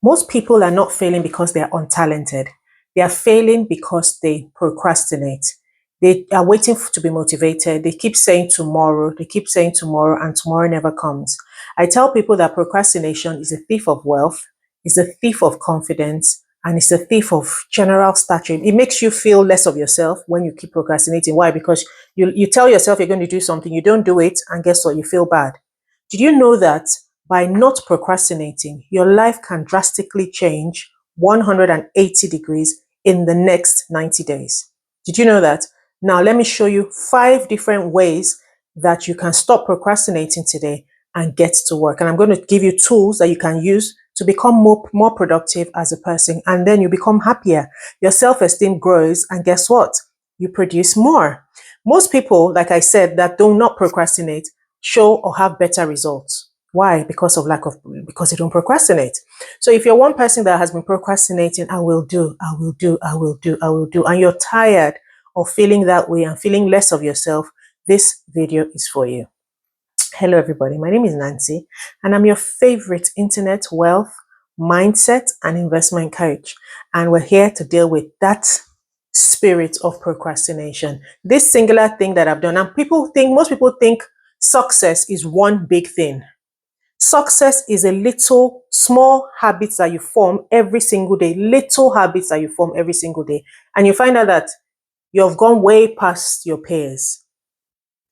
Most people are not failing because they are untalented. They are failing because they procrastinate. They are waiting to be motivated. They keep saying tomorrow, and tomorrow never comes. I tell people that procrastination is a thief of wealth, is a thief of confidence, and it's a thief of general stature. It makes you feel less of yourself when you keep procrastinating. Why? Because you tell yourself you're going to do something, you don't do it, and guess what? You feel bad. Did you know that by not procrastinating, your life can drastically change 180 degrees in the next 90 days? Did you know that? Now, let me show you 5 different ways that you can stop procrastinating today and get to work. And I'm going to give you tools that you can use to become more productive as a person. And then you become happier. Your self-esteem grows. And guess what? You produce more. Most people, like I said, that do not procrastinate show or have better results. Why? Because they don't procrastinate. So if you're one person that has been procrastinating, I will do, and you're tired of feeling that way and feeling less of yourself, this video is for you. Hello, everybody. My name is Nancy, and I'm your favorite internet wealth, mindset, and investment coach. And we're here to deal with that spirit of procrastination, this singular thing that I've done. And most people think success is one big thing. Success is a little small habits that you form every single day, And you find out that you've gone way past your peers.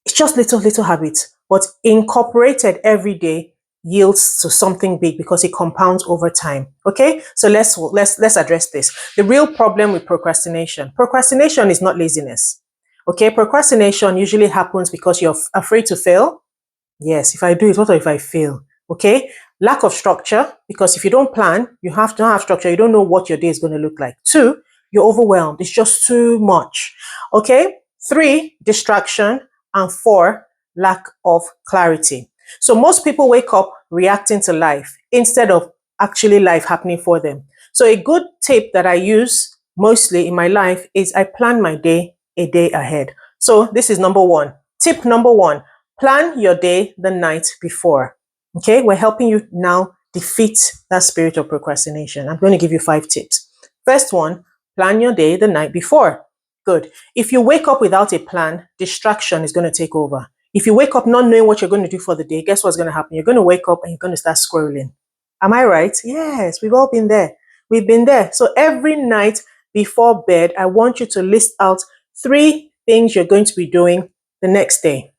It's just little habits, but incorporated every day yields to something big because it compounds over time. Okay, so let's address this. The real problem with procrastination is not laziness. Okay, procrastination usually happens because you're afraid to fail. Yes, if I do it, what if I fail? Okay, lack of structure, because if you don't plan, you don't have structure, you don't know what your day is going to look like. 2, you're overwhelmed. It's just too much. Okay, 3, distraction, and 4, lack of clarity. So most people wake up reacting to life instead of actually life happening for them. So a good tip that I use mostly in my life is I plan my day a day ahead. So this is number 1. Tip number 1, plan your day the night before. Okay, we're helping you now defeat that spirit of procrastination. I'm going to give you 5 tips. First one, plan your day the night before. Good. If you wake up without a plan, distraction is going to take over. If you wake up not knowing what you're going to do for the day, guess what's going to happen? You're going to wake up and you're going to start scrolling. Am I right? Yes, we've all been there. We've been there. So every night before bed, I want you to list out 3 things you're going to be doing the next day.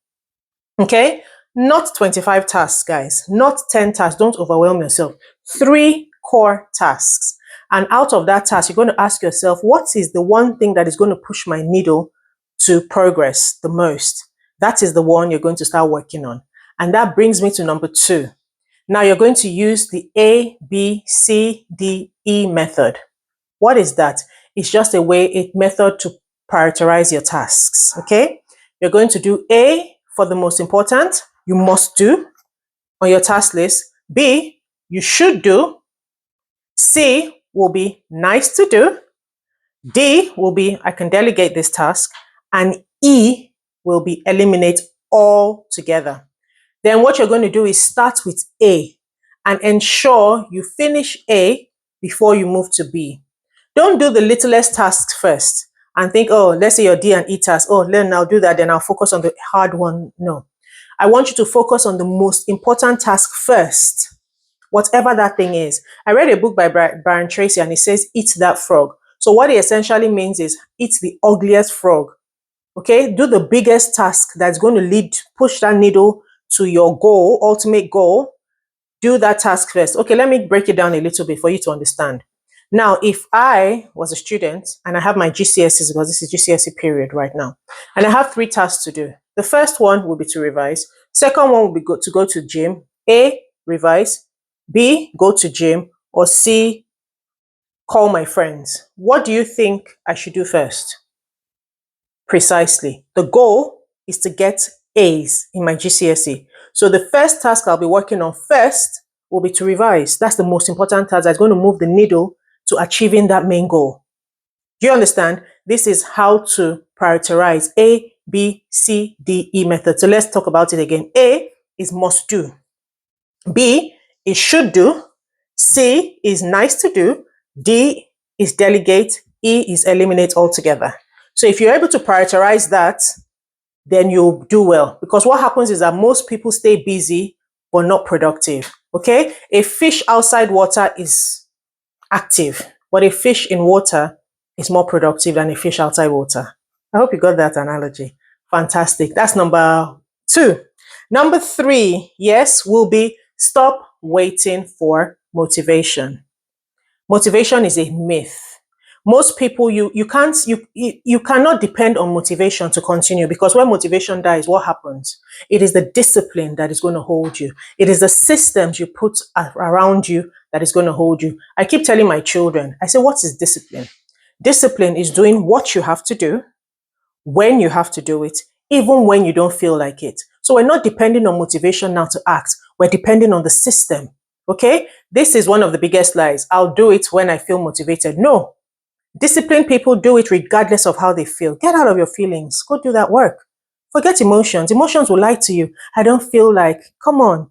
Okay? Not 25 tasks, guys. Not 10 tasks. Don't overwhelm yourself. 3 core tasks. And out of that task, you're going to ask yourself, what is the one thing that is going to push my needle to progress the most? That is the one you're going to start working on. And that brings me to number 2. Now you're going to use the A, B, C, D, E method. What is that? It's just a method to prioritize your tasks. Okay? You're going to do A for the most important, you must do on your task list. B, you should do. C will be nice to do. D will be I can delegate this task. And E will be eliminate all together. Then what you're going to do is start with A and ensure you finish A before you move to B. Don't do the littlest tasks first and think, oh, let's say your D and E task. Oh, then I'll do that. Then I'll focus on the hard one. No. I want you to focus on the most important task first, whatever that thing is. I read a book by Brian Tracy and it says, eat that frog. So what it essentially means is eat the ugliest frog. Okay, do the biggest task that's going to push that needle to your goal, ultimate goal. Do that task first. Okay, let me break it down a little bit for you to understand. Now, if I was a student and I have my GCSEs, because this is GCSE period right now, and I have 3 tasks to do. The first one will be to revise. Second one will be to go to gym. A, revise. B, go to gym. Or C, call my friends. What do you think I should do first? Precisely. The goal is to get A's in my GCSE. So the first task I'll be working on first will be to revise. That's the most important task that's going to move the needle to achieving that main goal. Do you understand? This is how to prioritize A, B, C, D, E method. So let's talk about it again. A is must do. B is should do. C is nice to do. D is delegate. E is eliminate altogether. So if you're able to prioritize that, then you'll do well. Because what happens is that most people stay busy but not productive. Okay? A fish outside water is active, but a fish in water is more productive than a fish outside water. I hope you got that analogy. Fantastic. That's number 2. Number 3, yes, will be stop waiting for motivation. Motivation is a myth. Most people, you cannot depend on motivation to continue, because when motivation dies, what happens? It is the discipline that is going to hold you. It is the systems you put around you that is going to hold you. I keep telling my children, I say, what is discipline? Discipline is doing what you have to do when you have to do it, even when you don't feel like it. So we're not depending on motivation now to act. We're depending on the system. Okay? This is one of the biggest lies. I'll do it when I feel motivated. No. Disciplined people do it regardless of how they feel. Get out of your feelings. Go do that work. Forget emotions. Emotions will lie to you. I don't feel like, come on.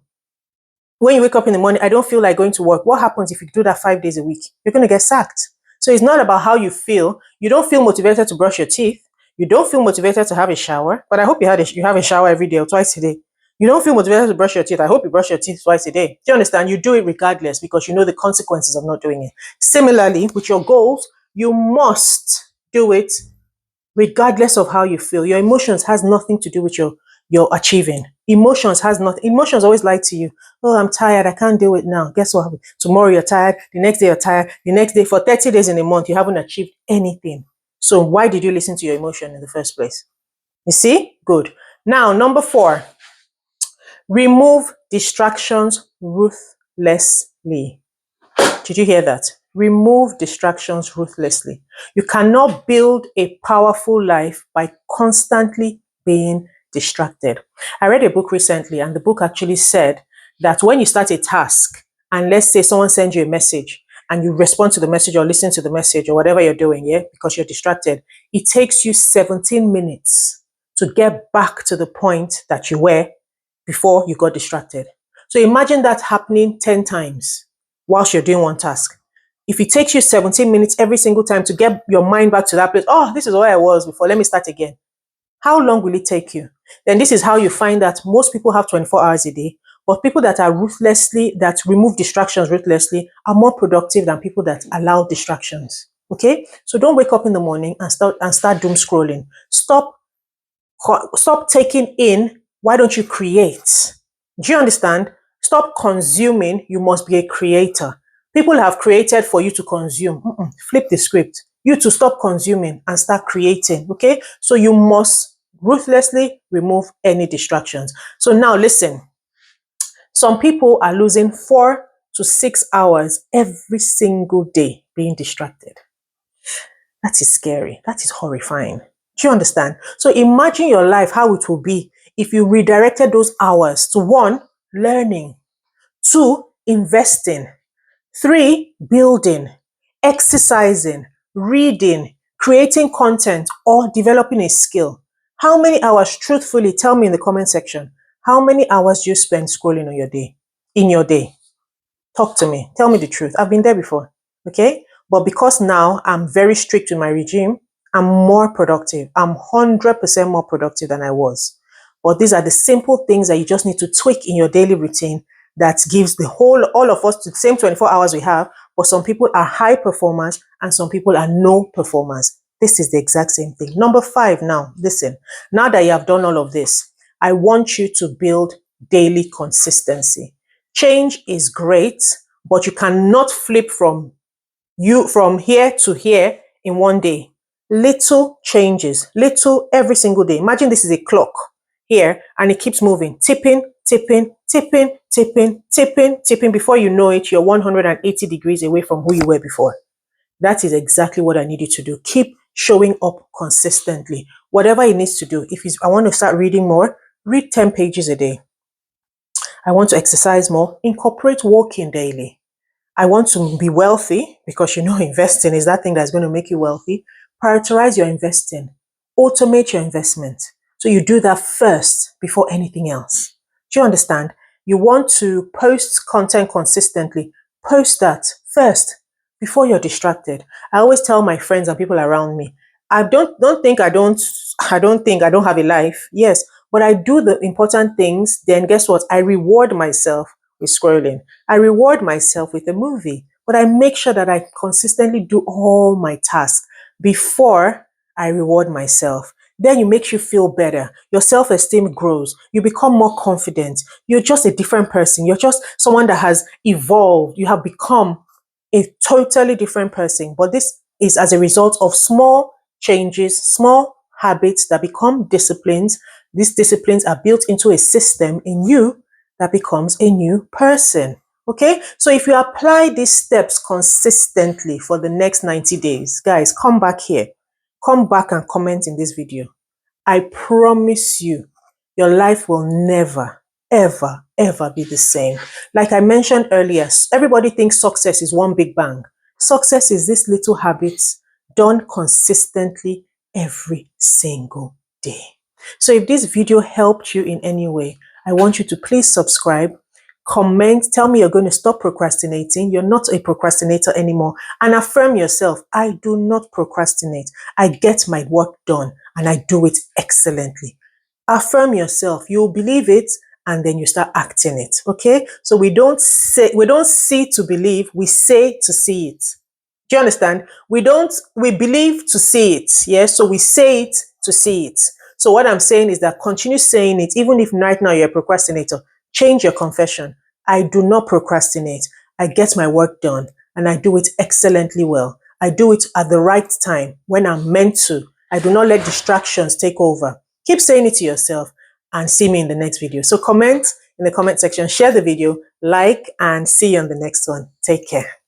When you wake up in the morning, I don't feel like going to work. What happens if you do that 5 days a week? You're going to get sacked. So it's not about how you feel. You don't feel motivated to brush your teeth. You don't feel motivated to have a shower. But I hope you have a shower every day or twice a day. You don't feel motivated to brush your teeth. I hope you brush your teeth twice a day. Do you understand? You do it regardless because you know the consequences of not doing it. Similarly, with your goals, you must do it regardless of how you feel. Your emotions has nothing to do with your achieving. Emotions always lie to you. Oh, I'm tired, I can't do it now. Guess what? Tomorrow you're tired, the next day you're tired, the next day, for 30 days in a month, you haven't achieved anything. So why did you listen to your emotion in the first place? You see? Good. Now, number 4, remove distractions ruthlessly. Did you hear that? Remove distractions ruthlessly. You cannot build a powerful life by constantly being distracted. I read a book recently, and the book actually said that when you start a task, and let's say someone sends you a message, and you respond to the message or listen to the message or whatever you're doing, yeah, because you're distracted, it takes you 17 minutes to get back to the point that you were before you got distracted. So imagine that happening 10 times whilst you're doing one task. If it takes you 17 minutes every single time to get your mind back to that place, oh, this is where I was before, let me start again. How long will it take you? Then this is how you find that most people have 24 hours a day, but people that that remove distractions ruthlessly are more productive than people that allow distractions. Okay? So don't wake up in the morning and start doom scrolling. Stop taking in. Why don't you create? Do you understand? Stop consuming. You must be a creator. People have created for you to consume. Flip the script. You to stop consuming and start creating. Okay? So you must ruthlessly remove any distractions. So now listen. Some people are losing 4 to 6 hours every single day being distracted. That is scary. That is horrifying. Do you understand? So imagine your life, how it will be if you redirected those hours to 1, learning, 2, investing, 3, building, exercising, reading, creating content, or developing a skill. How many hours, truthfully, tell me in the comment section, how many hours do you spend scrolling on your day, in your day? Talk to me. Tell me the truth. I've been there before. Okay? But because now I'm very strict with my regime, I'm more productive. I'm 100% more productive than I was. But these are the simple things that you just need to tweak in your daily routine that gives all of us the same 24 hours we have. But some people are high performers and some people are no performers. This is the exact same thing. Number 5 now, listen. Now that you have done all of this, I want you to build daily consistency. Change is great, but you cannot flip from here to here in one day. Little changes, little every single day. Imagine this is a clock here and it keeps moving, tipping, tipping, tipping, tipping, tipping, tipping. Before you know it, you're 180 degrees away from who you were before. That is exactly what I need you to do. Keep showing up consistently. Whatever it needs to do. I want to start reading more, read 10 pages a day. I want to exercise more, incorporate walking daily. I want to be wealthy because investing is that thing that's going to make you wealthy. Prioritize your investing. Automate your investment. So you do that first before anything else. Do you understand? You want to post content consistently. Post that first before you're distracted. I always tell my friends and people around me, don't think I don't have a life. Yes, but I do the important things. Then guess what? I reward myself with scrolling. I reward myself with a movie. But I make sure that I consistently do all my tasks before I reward myself. Then it makes you feel better. Your self-esteem grows. You become more confident. You're just a different person. You're just someone that has evolved. You have become a totally different person. But this is as a result of small changes, small habits that become disciplines. These disciplines are built into a system in you that becomes a new person. Okay, so if you apply these steps consistently for the next 90 days, guys, come back here. Come back and comment in this video. I promise you, your life will never, ever, ever be the same. Like I mentioned earlier, everybody thinks success is one big bang. Success is these little habits done consistently every single day. So if this video helped you in any way, I want you to please subscribe, comment, tell me you're going to stop procrastinating. You're not a procrastinator anymore. And affirm yourself. I do not procrastinate. I get my work done and I do it excellently. Affirm yourself. You'll believe it and then you start acting it. Okay? So we don't see to believe, we say to see it. Do you understand? We believe to see it. Yes. So we say it to see it. So what I'm saying is that continue saying it, even if right now you're a procrastinator. Change your confession. I do not procrastinate. I get my work done and I do it excellently well. I do it at the right time when I'm meant to. I do not let distractions take over. Keep saying it to yourself and see me in the next video. So comment in the comment section, share the video, like, and see you on the next one. Take care.